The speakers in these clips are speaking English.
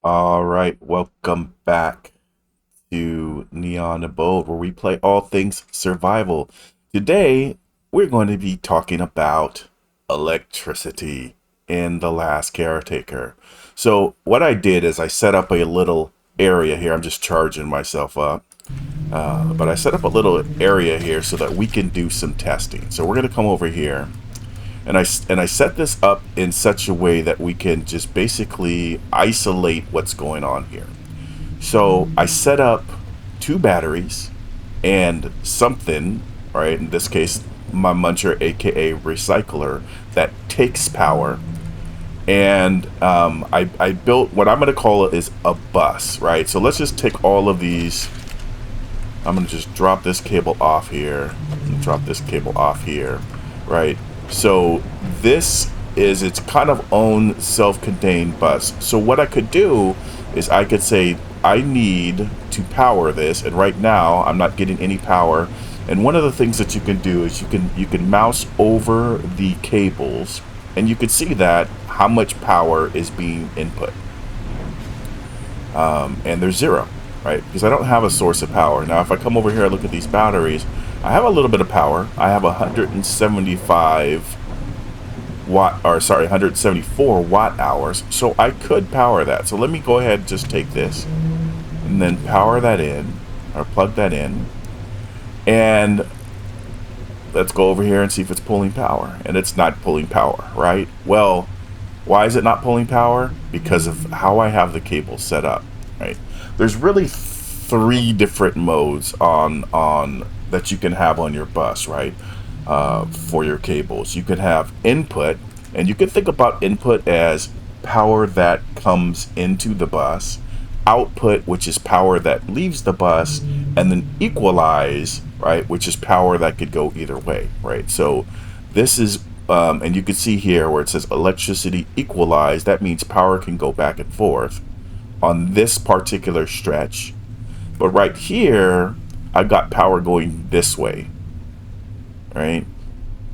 All right, welcome back to Neon Abode, where we play all things survival. Today, we're going to be talking about electricity in the Last Caretaker. So, what I did is I set up a little area here. I'm just charging myself up. But I set up a little area here so that we can do some testing. So, we're going to come over here and I set this up in such a way that we can just basically isolate what's going on here. So I set up two batteries and something, right? In this case, my muncher, aka recycler, that takes power. And I built what I'm going to call it is a bus, right? So let's just take all of these. I'm going to just drop this cable off here and drop this cable off here, right? So this is its kind of own self-contained bus. So what I could do is I could say I need to power this, and right now I'm not getting any power. And one of the things that you can do is you can mouse over the cables, and you can see that how much power is being input. And there's zero, right? Because I don't have a source of power. Now, if I come over here and look at these batteries, I have a little bit of power. I have 175 watt, or sorry, 174 watt hours. So I could power that. So let me go ahead and just take this and then power that in, or plug that in. And let's go over here and see if it's pulling power. And it's not pulling power, right? Well, why is it not pulling power? Because of how I have the cable set up, right? There's really three different modes on that you can have on your bus, right? For your cables, you can have input, and you can think about input as power that comes into the bus, output, which is power that leaves the bus, and then equalize, right, which is power that could go either way, right? So this is and you can see here where it says electricity equalize. That means power can go back and forth on this particular stretch. But right here, I got power going this way, right?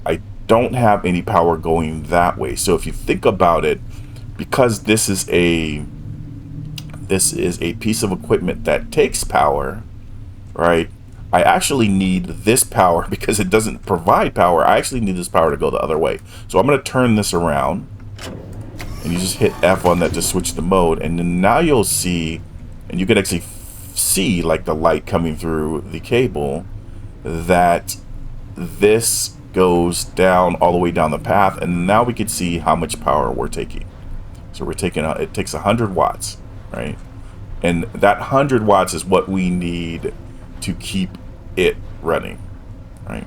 I don't have any power going that way. So if you think about it, because this is a piece of equipment that takes power, right? I actually need this power because it doesn't provide power. I actually need this power to go the other way. So I'm going to turn this around, and you just hit F on that to switch the mode, and then now you'll see, and you can actually see like the light coming through the cable, that this goes down all the way down the path, and now we can see how much power we're taking. So we're taking it takes 100 watts, right? And that 100 watts is what we need to keep it running, right?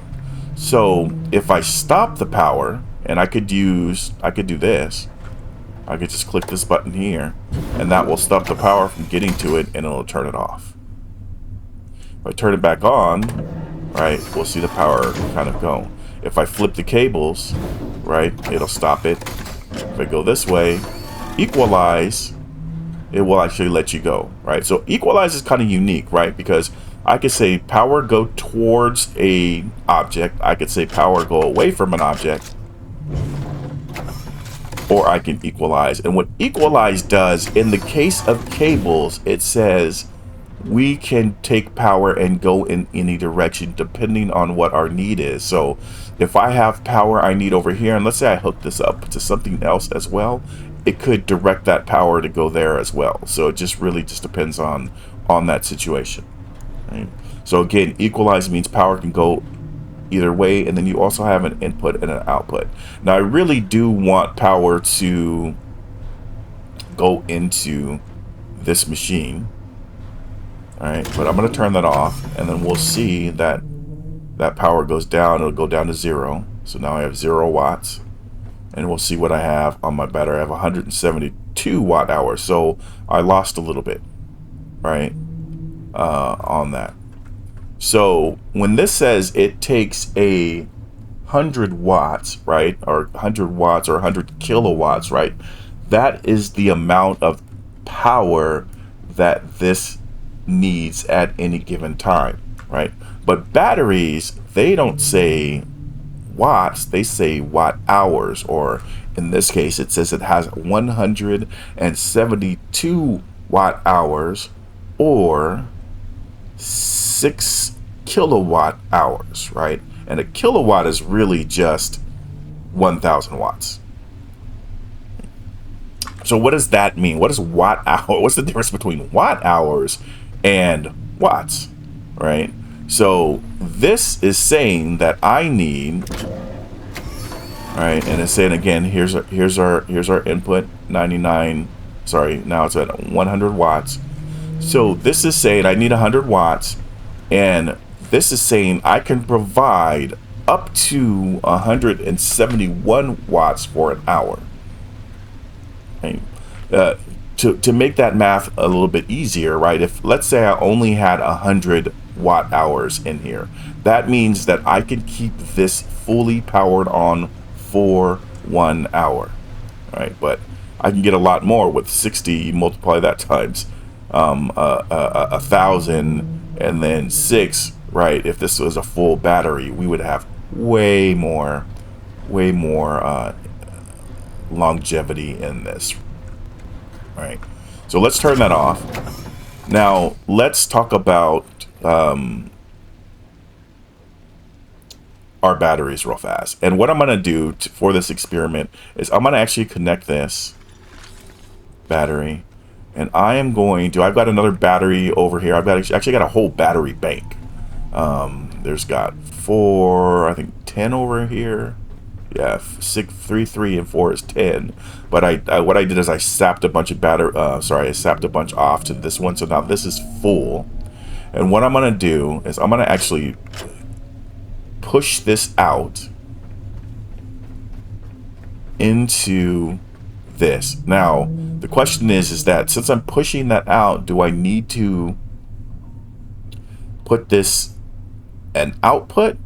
So if I stop the power, and I could do this, I could just click this button here, and that will stop the power from getting to it, and it'll turn it off. If I turn it back on, right, we'll see the power kind of go. If I flip the cables, right, it'll stop it. If I go this way, equalize, it will actually let you go, right? So equalize is kind of unique, right? Because I could say power go towards a object, I could say power go away from an object, or I can equalize. And what equalize does, in the case of cables, it says we can take power and go in any direction depending on what our need is. So if I have power I need over here, and let's say I hook this up to something else as well, it could direct that power to go there as well. So it just really just depends on that situation, right? So again, equalize means power can go either way, and then you also have an input and an output. Now I really do want power to go into this machine, all right, but I'm going to turn that off, and then we'll see that that power goes down. It'll go down to 0. So now I have 0 watts, and we'll see what I have on my battery. I have 172 watt hours, so I lost a little bit, right, on that. So when this says it takes 100 watts, right, or 100 watts or 100 kilowatts, right, that is the amount of power that this needs at any given time, right? But batteries, they don't say watts, they say watt hours, or in this case, it says it has 172 watt hours, or 6 kilowatt hours, right? And a kilowatt is really just 1,000 watts. So what does that mean? What is watt hour? What's the difference between watt hours and watts, right? So this is saying that I need, right, and it's saying again, here's our input, 99. Sorry, now it's at 100 watts. So this is saying I need 100 watts, and this is saying I can provide up to 171 watts for an hour. Right? To make that math a little bit easier, right? If let's say I only had 100 watt hours in here, that means that I can keep this fully powered on for 1 hour, right? But I can get a lot more with 60. Multiply that times 1,000, and then 6, right? If this was a full battery, we would have way more longevity in this, right? So let's turn that off. Now let's talk about our batteries real fast. And what I'm going to do for this experiment is I'm going to actually connect this battery, and I am going to, I've got another battery over here. I've got actually got a whole battery bank. There's got 4, I think 10 over here. Yeah, 6, 3, 3, and 4 is 10. But I what I did is I sapped a bunch of I sapped a bunch off to this one. So now this is full. And what I'm gonna do is I'm gonna actually push this out into this. Now the question is that since I'm pushing that out, do I need to put this an output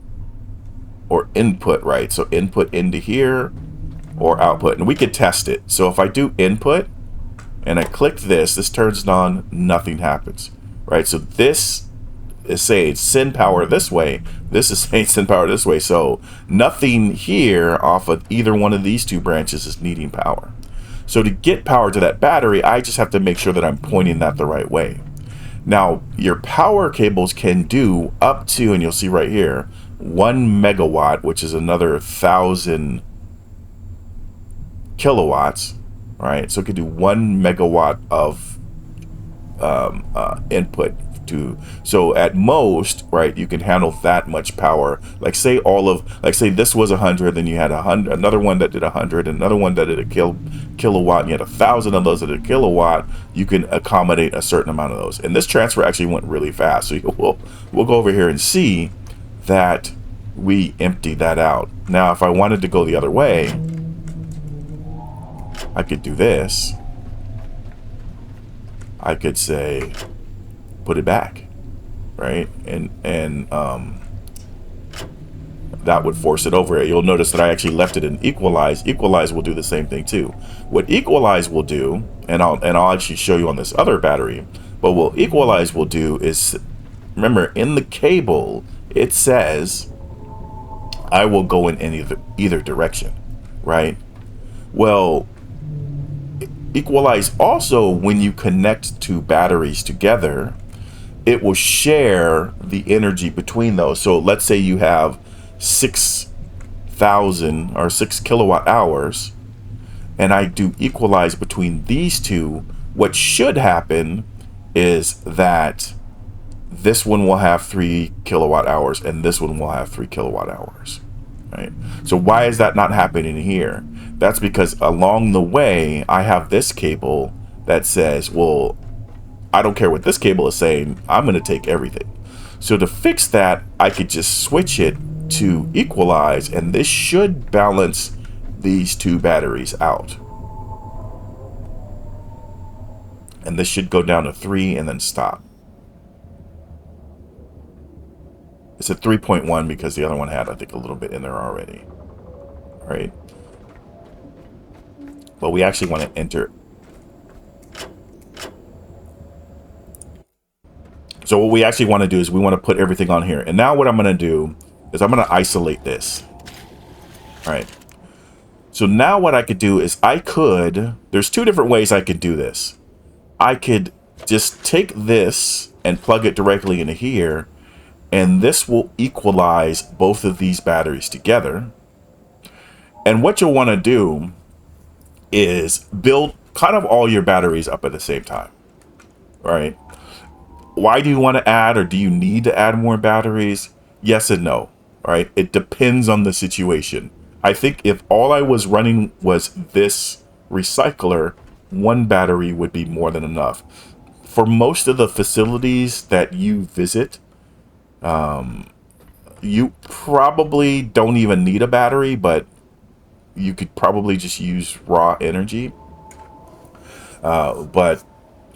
or input, right? So input into here or output, and we could test it. So if I do input and I click this, this turns on, nothing happens, right? So this is saying send power this way, this is saying send power this way. So nothing here off of either one of these two branches is needing power. So to get power to that battery, I just have to make sure that I'm pointing that the right way. Now your power cables can do up to, and you'll see right here, 1 megawatt, which is another 1,000 kilowatts, right? So it could do 1 megawatt of input to. So at most, right, you can handle that much power. Like say say this was 100, then you had 100, another one that did 100, another one that did a kilowatt, and you had 1,000 of those that did a kilowatt. You can accommodate a certain amount of those. And this transfer actually went really fast. So we'll go over here and see that we emptied that out. Now if I wanted to go the other way, I could do this. I could say put it back, right? And that would force it over. You'll notice that I actually left it in Equalize. Equalize will do the same thing too. What Equalize will do, and I'll actually show you on this other battery, but what Equalize will do is, remember in the cable it says I will go in either direction, right? Well, Equalize also, when you connect two batteries together, it will share the energy between those. So let's say you have 6,000 or 6 kilowatt hours, and I do Equalize between these two. What should happen is that this one will have 3 kilowatt hours and this one will have 3 kilowatt hours, right? So why is that not happening here? That's because along the way I have this cable that says, well, I don't care what this cable is saying, I'm going to take everything. So to fix that, I could just switch it to Equalize, and this should balance these two batteries out. And this should go down to 3 and then stop. It's at 3.1 because the other one had, I think, a little bit in there already. Right? But we actually want to enter. So what we actually want to do is we want to put everything on here. And now what I'm going to do is I'm going to isolate this. All right. So now what I could do is there's two different ways I could do this. I could just take this and plug it directly into here, and this will equalize both of these batteries together. And what you'll want to do is build kind of all your batteries up at the same time, right? Why do you want to add, or do you need to add more batteries? Yes and no, right? It depends on the situation. I think if all I was running was this recycler, one battery would be more than enough. For most of the facilities that you visit, you probably don't even need a battery, but you could probably just use raw energy. But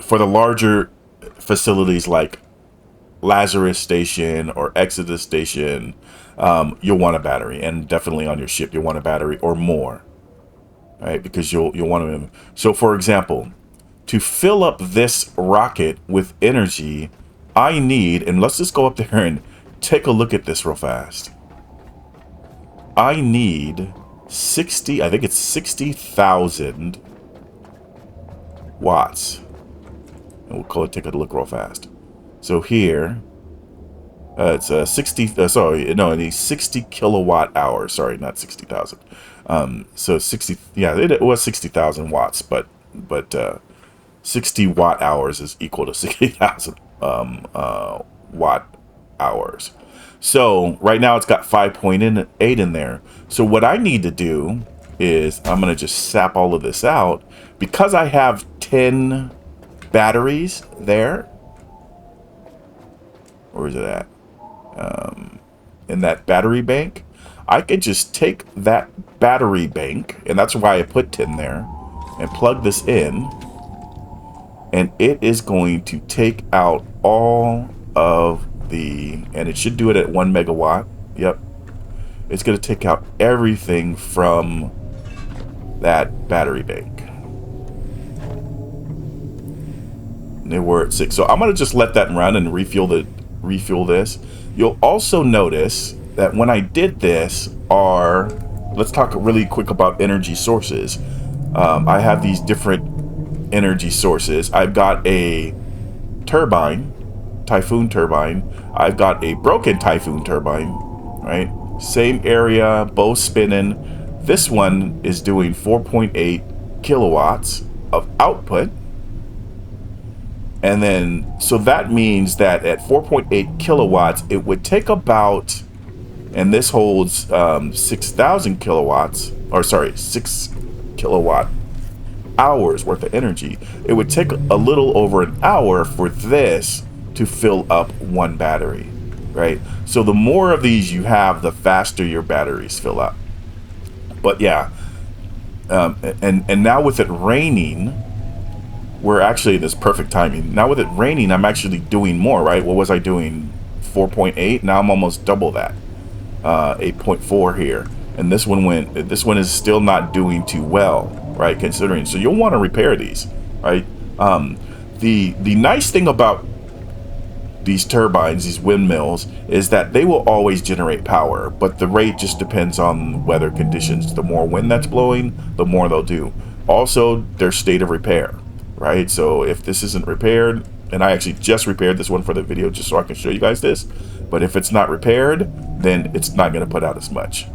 for the larger facilities like Lazarus Station or Exodus Station, you'll want a battery, and definitely on your ship you'll want a battery or more, right? Because you'll want to. So, for example, to fill up this rocket with energy, I need, and let's just go up there and take a look at this real fast. I need 60. I think it's 60,000 watts. And we'll take a look real fast. So here, it's 60. Sorry, no, it needs 60 kilowatt hours. Sorry, not 60,000. So 60. Yeah, it was 60,000 watts, but 60 watt hours is equal to 60,000 watt hours. So right now it's got 5.8 in there. So what I need to do is I'm going to just sap all of this out because I have 10 batteries there. Where is it at? In that battery bank. I could just take that battery bank, and that's why I put 10 there, and plug this in, and it is going to take out all of and it should do it at 1 megawatt. Yep. It's going to take out everything from that battery bank. And we're at 6. So I'm going to just let that run and refuel this. You'll also notice that when I did this, let's talk really quick about energy sources. I have these different energy sources. I've got a Typhoon turbine. I've got a broken Typhoon turbine, right? Same area, both spinning. This one is doing 4.8 kilowatts of output. And then, so that means that at 4.8 kilowatts, it would take about, and this holds 6,000 kilowatts, or sorry, 6 kilowatt hours worth of energy. It would take a little over an hour for this to fill up one battery, right? So the more of these you have, the faster your batteries fill up. But yeah, and now with it raining, we're actually, this perfect timing. Now with it raining, I'm actually doing more, right? What was I doing? 4.8. Now I'm almost double that. 8.4 here, and this one is still not doing too well, right? Considering, so you'll want to repair these, right? The nice thing about these turbines, these windmills, is that they will always generate power, but the rate just depends on weather conditions. The more wind that's blowing, the more they'll do. Also, their state of repair, right? So if this isn't repaired, and I actually just repaired this one for the video just so I can show you guys this, but if it's not repaired, then it's not going to put out as much.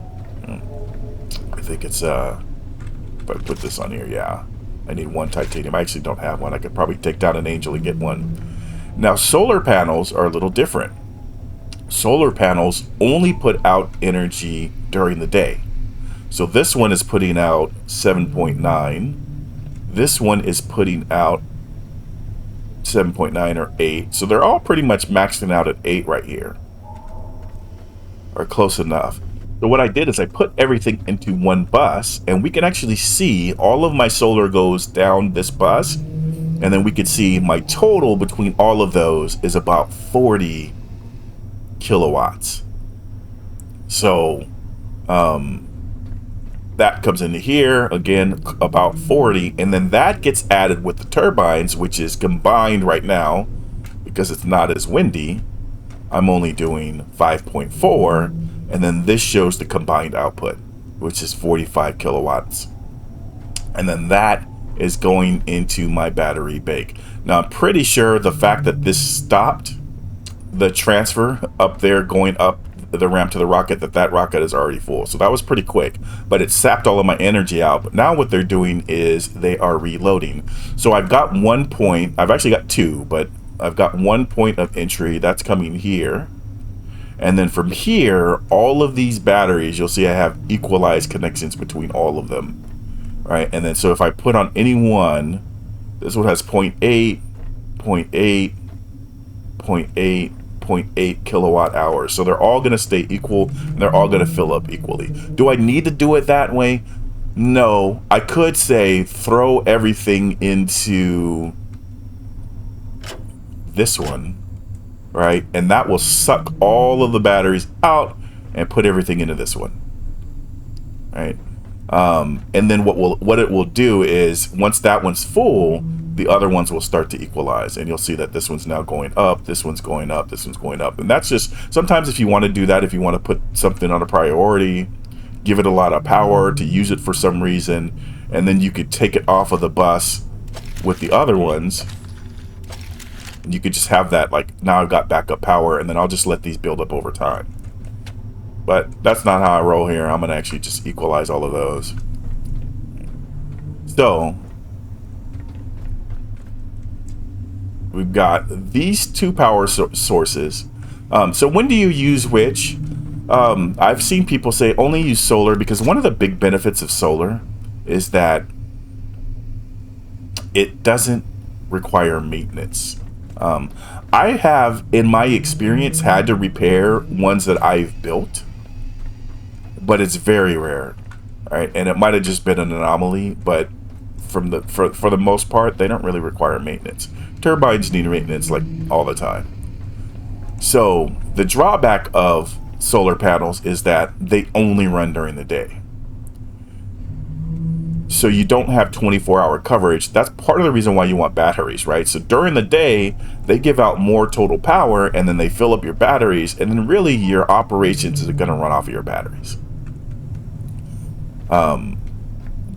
I think it's, if I put this on here, yeah, I need one titanium. I actually don't have one. I could probably take down an angel and get one. Now, solar panels are a little different. Solar panels only put out energy during the day. So this one is putting out 7.9. This one is putting out 7.9 or 8. So they're all pretty much maxing out at 8 right here, or close enough. So what I did is I put everything into one bus, and we can actually see all of my solar goes down this bus, and then we could see my total between all of those is about 40 kilowatts. So that comes into here, again, about 40, and then that gets added with the turbines, which is combined right now, because it's not as windy. I'm only doing 5.4, and then this shows the combined output. which is 45 kilowatts. And then that is going into my battery bank. Now, I'm pretty sure the fact that this stopped the transfer up there going up the ramp to the rocket, that rocket is already full. So that was pretty quick, but it sapped all of my energy out. But now what they're doing is they are reloading. So I've got 1 point, I've actually got 2, but I've got 1 point of entry that's coming here. And then from here, all of these batteries, you'll see I have Equalize connections between all of them. Right, and then so if I put on any one, this one has 0.8, 0.8, 0.8, 0.8 kilowatt hours. So they're all going to stay equal, and they're all going to fill up equally. Do I need to do it that way? No. I could say throw everything into this one, right? And that will suck all of the batteries out and put everything into this one, right? And then what it will do is once that one's full, the other ones will start to equalize, and you'll see that this one's now going up, this one's going up, this one's going up. And that's just sometimes if you want to do that, if you want to put something on a priority, give it a lot of power to use it for some reason, and then you could take it off of the bus with the other ones, and you could just have that, like, now I've got backup power, and then I'll just let these build up over time. But that's not how I roll here. I'm going to actually just equalize all of those. So we've got these two power sources. So when do you use which? I've seen people say only use solar, because one of the big benefits of solar is that it doesn't require maintenance. I have, in my experience, had to repair ones that I've built, but it's very rare, right? And it might have just been an anomaly, but for the most part, they don't really require maintenance. Turbines need maintenance like all the time. So the drawback of solar panels is that they only run during the day. So you don't have 24-hour coverage. That's part of the reason why you want batteries, right? So during the day, they give out more total power, and then they fill up your batteries, and then really your operations are going to run off of your batteries.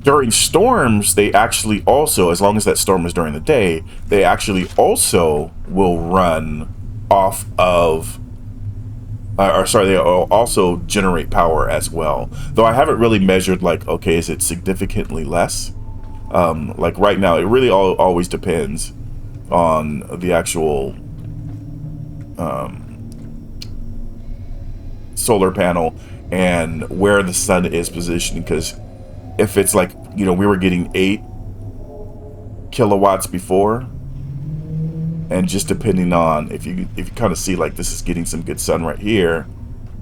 During storms, they actually also, as long as that storm is during the day, they actually also will run off of, they also generate power as well. Though I haven't really measured, like, okay, is it significantly less? Like right now, it really always depends on the actual solar panel and where the sun is positioned, because if it's like, you know, we were getting 8 kilowatts before, and just depending on if you kind of see, like, this is getting some good sun right here,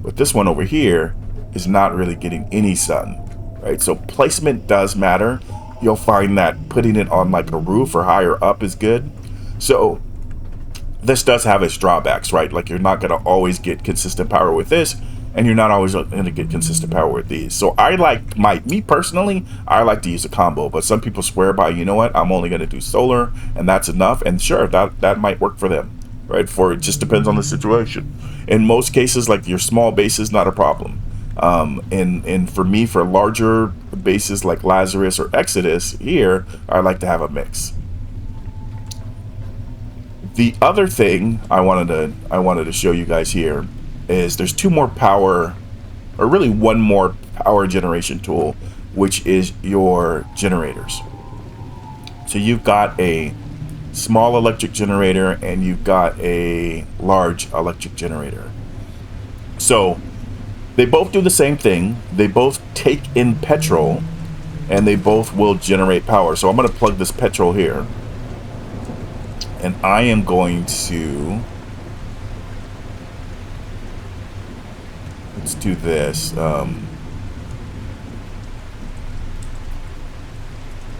but this one over here is not really getting any sun, right? So placement does matter. You'll find that putting it on like a roof or higher up is good. So this does have its drawbacks, right? Like, you're not going to always get consistent power with this, and you're not always going to get consistent power with these. So I like, me personally, I like to use a combo, but some people swear by, you know what, I'm only going to do solar and that's enough. And sure, that might work for them, right? For it just depends on the situation. In most cases, like your small bases, not a problem. And for me, for larger bases like Lazarus or Exodus here, I like to have a mix. The other thing I wanted to show you guys here is there's 2 more power, or really 1 more power generation tool, which is your generators. So you've got a small electric generator and you've got a large electric generator. So they both do the same thing. They both take in petrol, and they both will generate power. So I'm going to plug this petrol here, and I am going to, let's do this.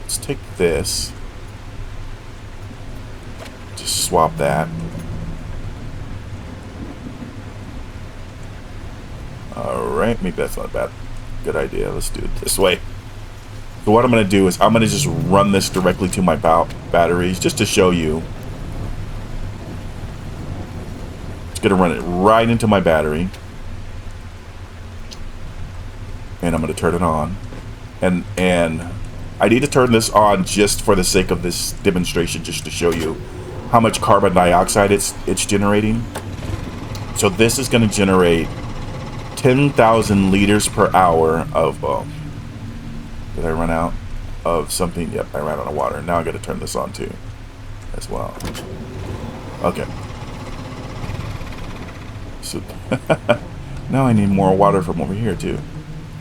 Let's take this, just swap that. Alright, maybe that's not a bad, good idea. Let's do it this way. So what I'm going to do is I'm going to just run this directly to my batteries, just to show you. It's going to run it right into my battery. and I'm going to turn it on. And I need to turn this on just for the sake of this demonstration, just to show you how much carbon dioxide it's generating. So this is going to generate 10,000 liters per hour of, did I run out of something? Yep, I ran out of water. Now I got to turn this on too, as well. Okay. So now I need more water from over here too.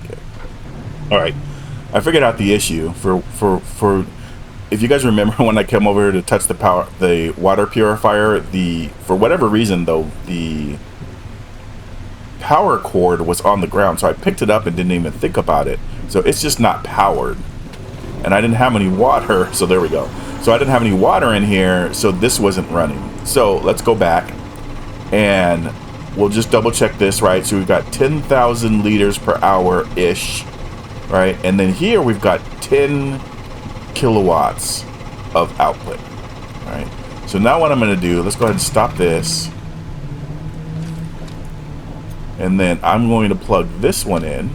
Okay. All right. I figured out the issue for if you guys remember when I came over here to touch the water purifier, for whatever reason though, the power cord was on the ground, so I picked it up and didn't even think about it. So it's just not powered, and I didn't have any water. So there we go. So I didn't have any water in here, so this wasn't running. So let's go back and we'll just double check this, right? So we've got 10,000 liters per hour ish, right? And then here we've got 10 kilowatts of output, right? So now what I'm going to do, let's go ahead and stop this. And then I'm going to plug this one in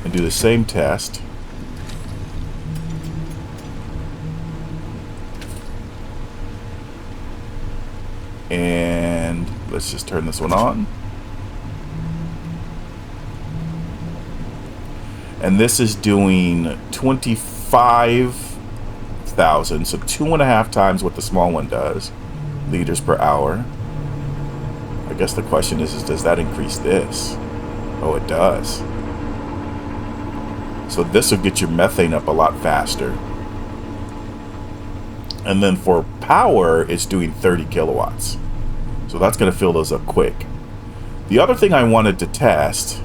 and do the same test. And let's just turn this one on. And this is doing 25,000, so 2.5 times what the small one does, liters per hour. I guess the question is does that increase this? Oh, it does. So this will get your methane up a lot faster. And then for power, it's doing 30 kilowatts. So that's going to fill those up quick. The other thing I wanted to test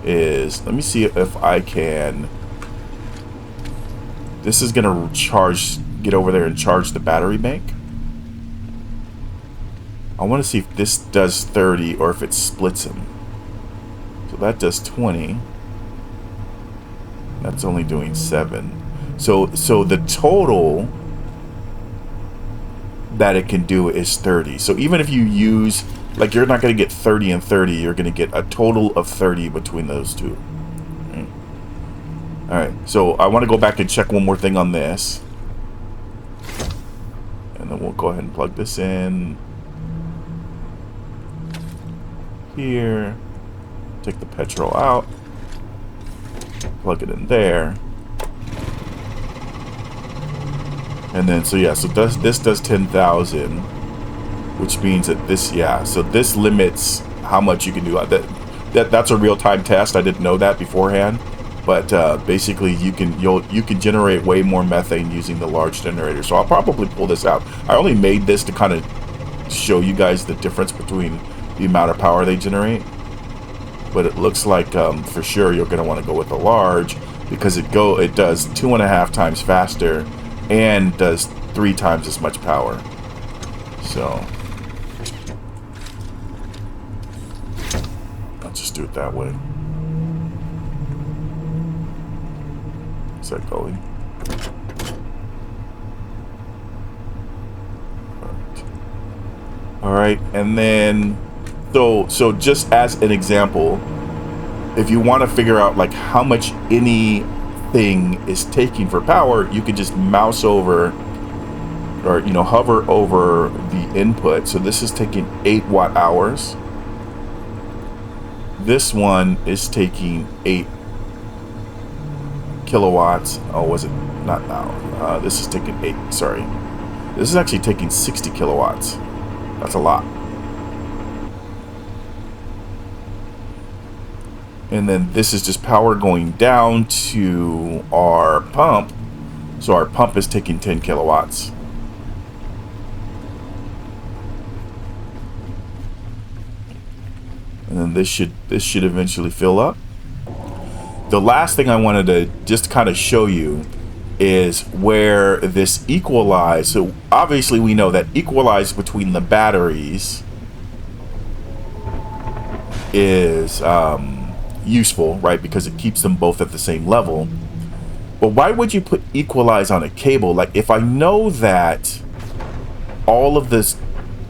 is, let me see if I can, this is going to get over there and charge the battery bank. I want to see if this does 30 or if it splits them. So that does 20. That's only doing 7. So the total that it can do is 30. So even if you use, like, you're not going to get 30 and 30, you're going to get a total of 30 between those two. Right. All right, so I want to go back and check one more thing on this. And then we'll go ahead and plug this in here. Take the petrol out. Plug it in there. And then, so yeah, so this does 10,000, which means that this, yeah, so this limits how much you can do. That's a real-time test. I didn't know that beforehand, but basically you can generate way more methane using the large generator. So I'll probably pull this out. I only made this to kind of show you guys the difference between the amount of power they generate, but it looks like for sure you're going to want to go with the large, because it does 2.5 times faster and does 3 times as much power. So I'll just do it that way. Is that going? All right, and then so just as an example, if you want to figure out like how much anything is taking for power, you could just mouse over, or hover over the input. So this is taking 8 watt hours. This one is taking 8 kilowatts. Oh, was it not now? This is taking 8. Sorry, this is actually taking 60 kilowatts. That's a lot. And then this is just power going down to our pump. So our pump is taking 10 kilowatts. And then this should eventually fill up. The last thing I wanted to just kind of show you is where this Equalize. So obviously we know that Equalize between the batteries is useful, right? Because it keeps them both at the same level. But why would you put Equalize on a cable? Like, if I know that all of this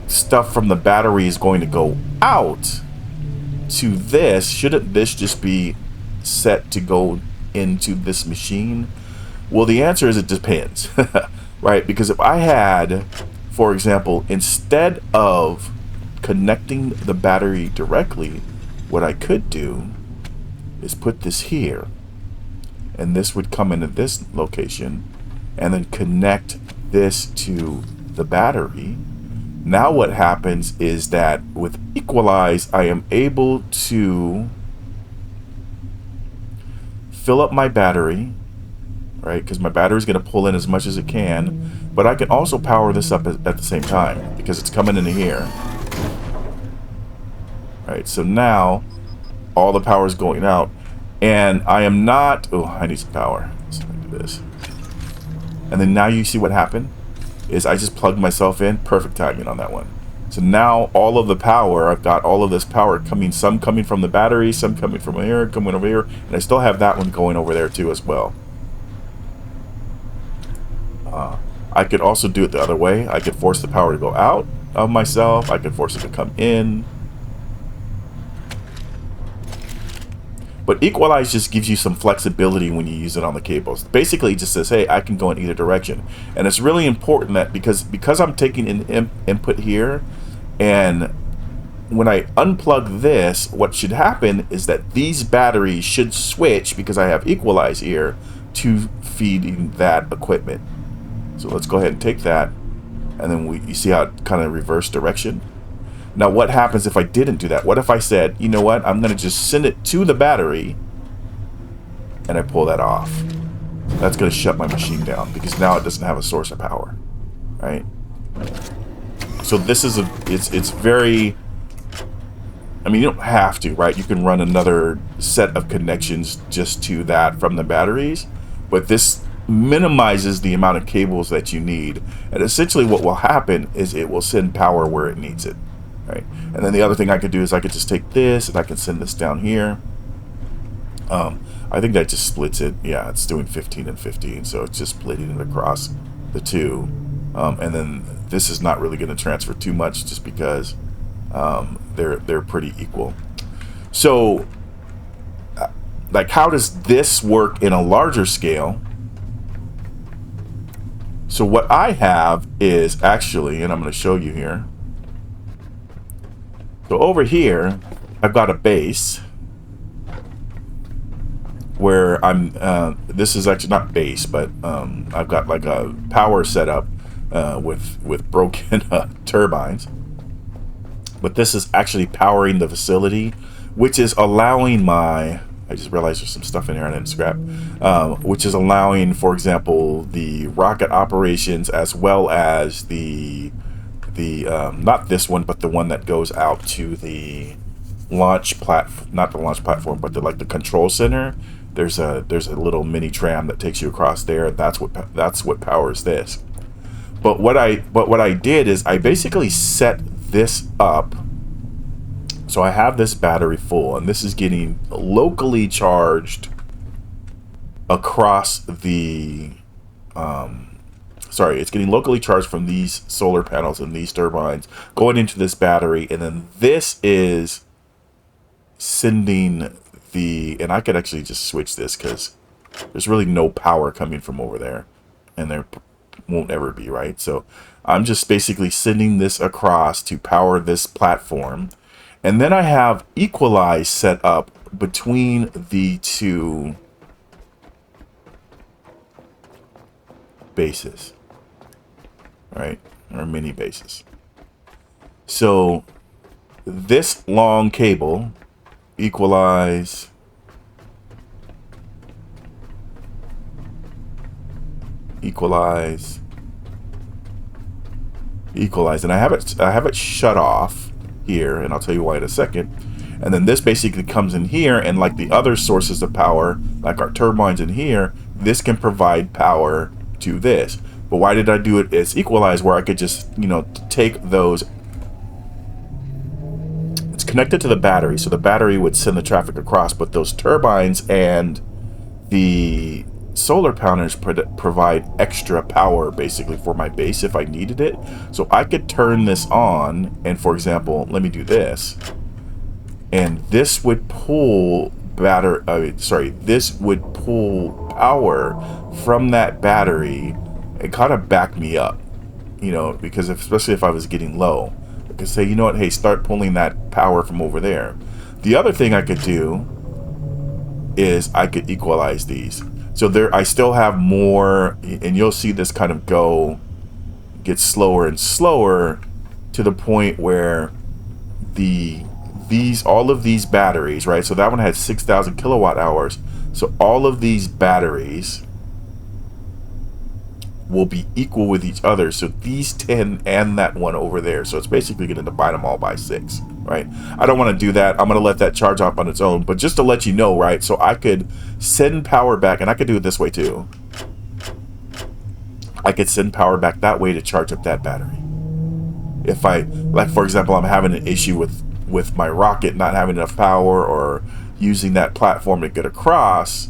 stuff from the battery is going to go out, to this, shouldn't this just be set to go into this machine? Well, the answer is it depends, right? Because if I had, for example, instead of connecting the battery directly, what I could do is put this here, and this would come into this location, and then connect this to the battery. Now what happens is that with Equalize, I am able to fill up my battery, right? Because my battery is going to pull in as much as it can, but I can also power this up at the same time because it's coming into here. Right, so now all the power is going out, and I am not. Oh, I need some power. So let me do this, and then now you see what happened is I just plugged myself in. Perfect timing on that one. So now all of the power, I've got all of this power coming, some coming from the battery, some coming from here, coming over here, and I still have that one going over there too as well. I could also do it the other way. I could force the power to go out of myself. I could force it to come in. But Equalize just gives you some flexibility when you use it on the cables. Basically, it just says, hey, I can go in either direction. And it's really important that because I'm taking an input here, and when I unplug this, what should happen is that these batteries should switch, because I have Equalize here, to feeding that equipment. So let's go ahead and take that, and then you see how it kind of reverse direction? Now, what happens if I didn't do that? What if I said, you know what, I'm going to just send it to the battery, and I pull that off? That's going to shut my machine down, because now it doesn't have a source of power, right? So this is it's very, I mean, you don't have to, right? You can run another set of connections just to that from the batteries, but this minimizes the amount of cables that you need. And essentially what will happen is it will send power where it needs it. Right. And then the other thing I could do is I could just take this and I can send this down here. I think that just splits it. Yeah, it's doing 15 and 15, so it's just splitting it across the two. And then this is not really going to transfer too much, just because they're pretty equal. So, like, how does this work in a larger scale? So what I have is actually, and I'm going to show you here. So over here, I've got a base where I'm, this is actually not base, but I've got like a power setup with broken turbines. But this is actually powering the facility, which is allowing my, I just realized there's some stuff in here I didn't scrap, which is allowing, for example, the rocket operations, as well as the not this one, but the one that goes out to the launch platform, not the launch platform, but the control center. There's a little mini tram that takes you across there. That's what powers this. But what I did is I basically set this up. So I have this battery full, and this is getting locally charged across the it's getting locally charged from these solar panels and these turbines going into this battery, and then this is sending and I could actually just switch this, because there's really no power coming from over there, and there won't ever be, right? So I'm just basically sending this across to power this platform, and then I have Equalize set up between the two bases, right, or mini bases. So this long cable, Equalize, Equalize, and I have it shut off here, and I'll tell you why in a second. And then this basically comes in here, and like the other sources of power, like our turbines in here, this can provide power to this. But why did I do it as Equalize, where I could just, you know, take those? It's connected to the battery, so the battery would send the traffic across, but those turbines and the solar panels provide extra power basically for my base if I needed it. So I could turn this on, and for example, let me do this. and this would pull this would pull power from that battery and kind of back me up, you know, because especially if I was getting low, I could say, you know what, hey, start pulling that power from over there. The other thing I could do is I could equalize these. So there, I still have more, and you'll see this kind of get slower and slower to the point where all of these batteries, right? So that one had 6,000 kilowatt hours. So all of these batteries will be equal with each other. So these 10 and that one over there. So it's basically going to divide them all by 6, right? I don't want to do that. I'm going to let that charge off on its own. But just to let you know, right? So I could send power back, and I could do it this way too. I could send power back that way to charge up that battery. If I, like, for example, I'm having an issue with my rocket not having enough power or using that platform to get across,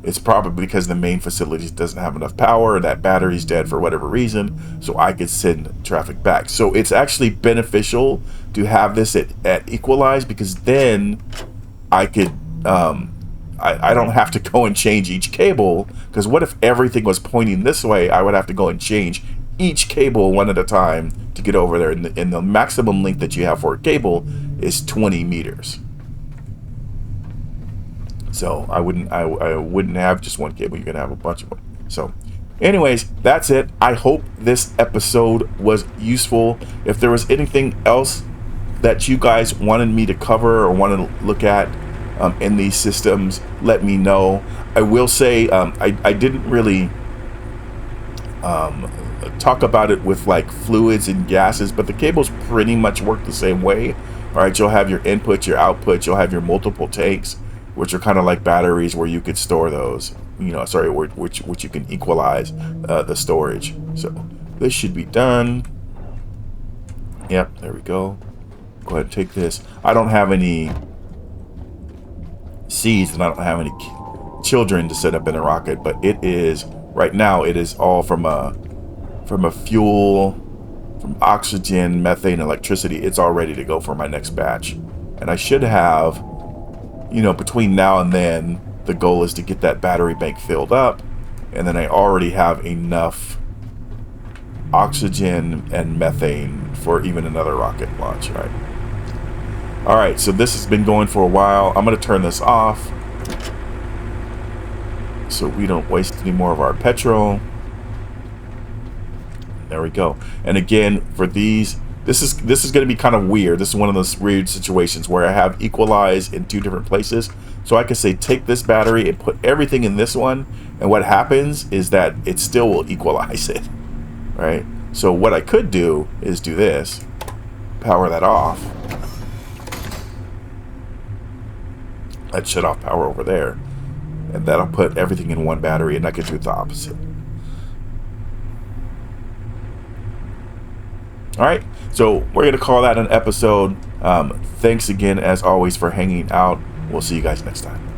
it's probably because the main facility doesn't have enough power, that battery's dead for whatever reason, so I could send traffic back. So it's actually beneficial to have this at Equalize, because then I could, I don't have to go and change each cable, because what if everything was pointing this way? I would have to go and change each cable one at a time to get over there, and the maximum length that you have for a cable is 20 meters. So I wouldn't have just one cable. You're gonna have a bunch of them. So anyways, that's it. I hope this episode was useful. If there was anything else that you guys wanted me to cover or wanted to look at in these systems, let me know. I will say I didn't really talk about it with like fluids and gases, but the cables pretty much work the same way. All right, you'll have your input, your output, you'll have your multiple tanks, which are kind of like batteries where you could store those, you know, sorry, which you can equalize the storage. So this should be done. Yep, there we go. Go ahead and take this. I don't have any seeds and I don't have any children to set up in a rocket, but it is, right now, it is all from a fuel, from oxygen, methane, electricity. It's all ready to go for my next batch. And I should have, you know, between now and then, the goal is to get that battery bank filled up, and then I already have enough oxygen and methane for even another rocket launch, right? All right, so this has been going for a while. I'm going to turn this off so we don't waste any more of our petrol. There we go. And again, for these, this is going to be kind of weird. This is one of those weird situations where I have Equalize in 2 different places. So I can say take this battery and put everything in this one, and what happens is that it still will equalize it, right? So what I could do is do this, power that off. I'd shut off power over there, and that'll put everything in one battery, and I could do the opposite. All right, so we're going to call that an episode. Thanks again, as always, for hanging out. We'll see you guys next time.